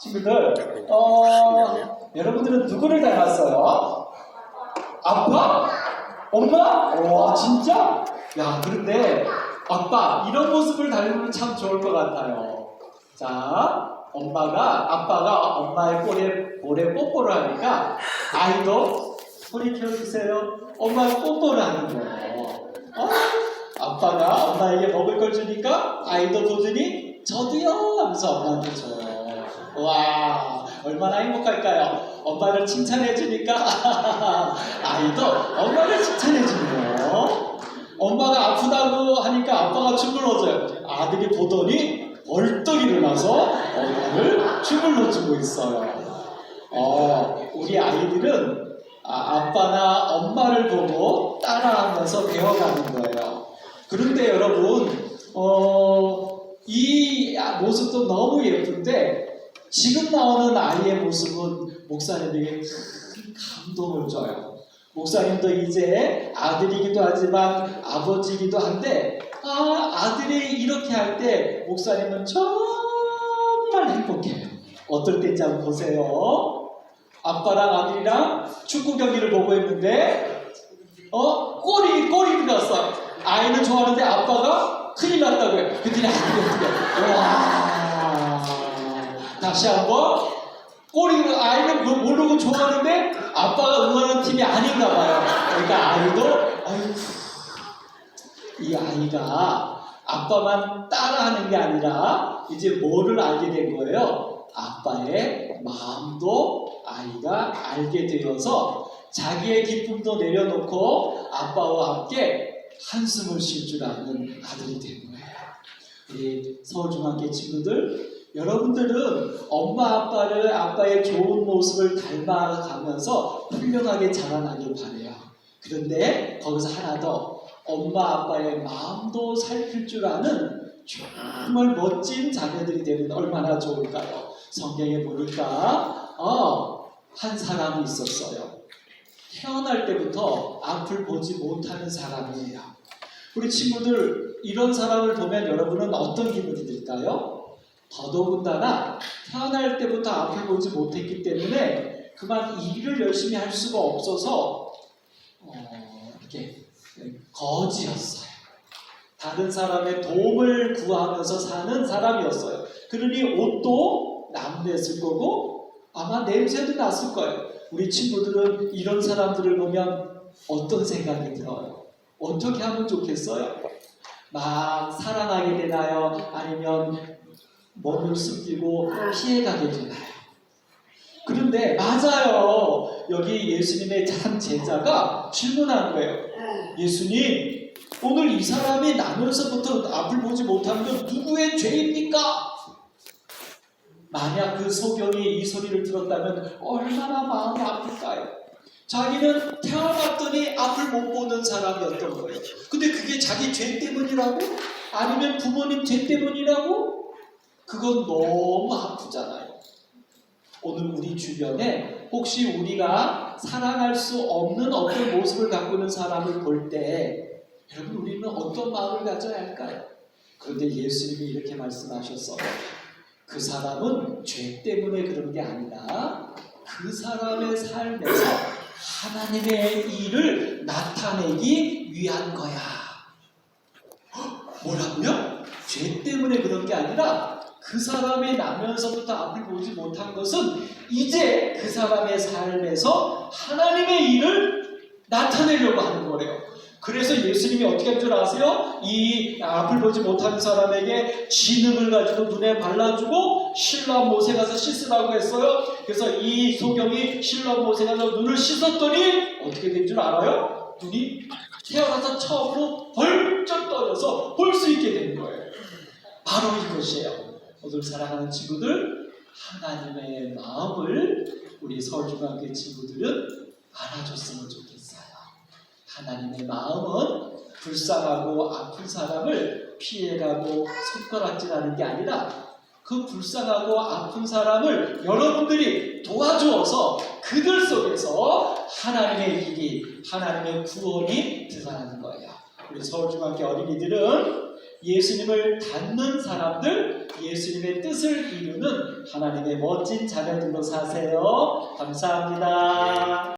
친구들, 여러분들은 누구를 닮았어요? 아빠? 엄마? 와, 진짜? 야, 그런데 아빠, 이런 모습을 닮으면 참 좋을 것 같아요. 자, 아빠가 엄마의 볼에 뽀뽀를 하니까 아이도 소리 키워주세요. 엄마가 뽀뽀를 하는 거예요. 아빠가 엄마에게 먹을 걸 주니까 아이도 도전히 저도요 하면서 엄마한테 줘요. 와, 얼마나 행복할까요? 엄마를 칭찬해 주니까 아이도 엄마를 칭찬해 주네요. 엄마가 아프다고 하니까 아빠가 춤을 넣어줘요. 아들이 보더니 벌떡 일어나서 엄마를 춤을 넣어주고 있어요. 우리 아이들은 아빠나 엄마를 보고 따라하면서 배워가는 거예요. 그런데 여러분, 이 모습도 너무 예쁜데 지금 나오는 아이의 모습은 목사님에게 큰 감동을 줘요. 목사님도 이제 아들이기도 하지만 아버지이기도 한데 아들이 이렇게 할 때 목사님은 정말 행복해요. 어떨 때인지 한번 보세요. 아빠랑 아들이랑 축구 경기를 보고 있는데 골이 들어갔어. 아이는 좋아하는데 아빠가 큰일 났다고 해요. 그랬더니 아들이 어떻게 해요? 와, 다시 한번 아이는 모르고 좋아하는데 아빠가 응원하는 팀이 아닌가 봐요. 그러니까 아이도 이 아이가 아빠만 따라하는 게 아니라 이제 뭐를 알게 된 거예요? 아빠의 마음도 아이가 알게 되어서 자기의 기쁨도 내려놓고 아빠와 함께 한숨을 쉴 줄 아는 아들이 된 거예요. 우리 서울중앙교 친구들, 여러분들은 엄마 아빠를 아빠의 좋은 모습을 닮아가면서 훌륭하게 자라나길 바래요. 그런데 거기서 하나 더, 엄마 아빠의 마음도 살필 줄 아는 정말 멋진 자녀들이 되면 얼마나 좋을까요? 성경에 보니까 한 사람이 있었어요. 태어날 때부터 앞을 보지 못하는 사람이에요. 우리 친구들, 이런 사람을 보면 여러분은 어떤 기분이 들까요? 더더군다나 태어날 때부터 앞을 보지 못했기 때문에 그만 일을 열심히 할 수가 없어서 이렇게 거지였어요. 다른 사람의 도움을 구하면서 사는 사람이었어요. 그러니 옷도 나무랬을 거고 아마 냄새도 났을 거예요. 우리 친구들은 이런 사람들을 보면 어떤 생각이 들어요? 어떻게 하면 좋겠어요? 막 사랑하게 되나요? 아니면 몸을 숨기고 피해가게 되나요? 그런데 맞아요. 여기 예수님의 참 제자가 질문한 거예요. 예수님, 오늘 이 사람이 나면서부터 앞을 보지 못한 건 누구의 죄입니까? 만약 그 소경이 이 소리를 들었다면 얼마나 마음이 아플까요? 자기는 태어났더니 앞을 못 보는 사람이었던 거예요. 근데 그게 자기 죄 때문이라고? 아니면 부모님 죄 때문이라고? 그건 너무 아프잖아요. 오늘 우리 주변에 혹시 우리가 사랑할 수 없는 어떤 모습을 갖고 있는 사람을 볼 때 여러분, 우리는 어떤 마음을 가져야 할까요? 그런데 예수님이 이렇게 말씀하셨어요. 그 사람은 죄 때문에 그런 게 아니라 그 사람의 삶에서 하나님의 일을 나타내기 위한 거야. 뭐라고요? 죄 때문에 그런 게 아니라 그 사람이 나면서부터 앞을 보지 못한 것은 이제 그 사람의 삶에서 하나님의 일을 나타내려고 하는 거래요. 그래서 예수님이 어떻게 할 줄 아세요? 이 앞을 보지 못하는 사람에게 진흙을 가지고 눈에 발라주고 신랑 못에 가서 씻으라고 했어요. 그래서 이 소경이 신랑 못에 가서 눈을 씻었더니 어떻게 된 줄 알아요? 눈이 태어나서 처음으로 벌쩍 떠져서 볼 수 있게 된 거예요. 바로 이것이에요. 오늘 사랑하는 친구들, 하나님의 마음을 우리 서울중앙교 친구들은 알아줬으면 좋겠어요. 하나님의 마음은 불쌍하고 아픈 사람을 피해가고 손가락질하는 게 아니라 그 불쌍하고 아픈 사람을 여러분들이 도와주어서 그들 속에서 하나님의 일이, 하나님의 구원이 드러나는 거예요. 우리 서울중앙교 어린이들은 예수님을 닮는 사람들, 예수님의 뜻을 이루는 하나님의 멋진 자녀들로 사세요. 감사합니다.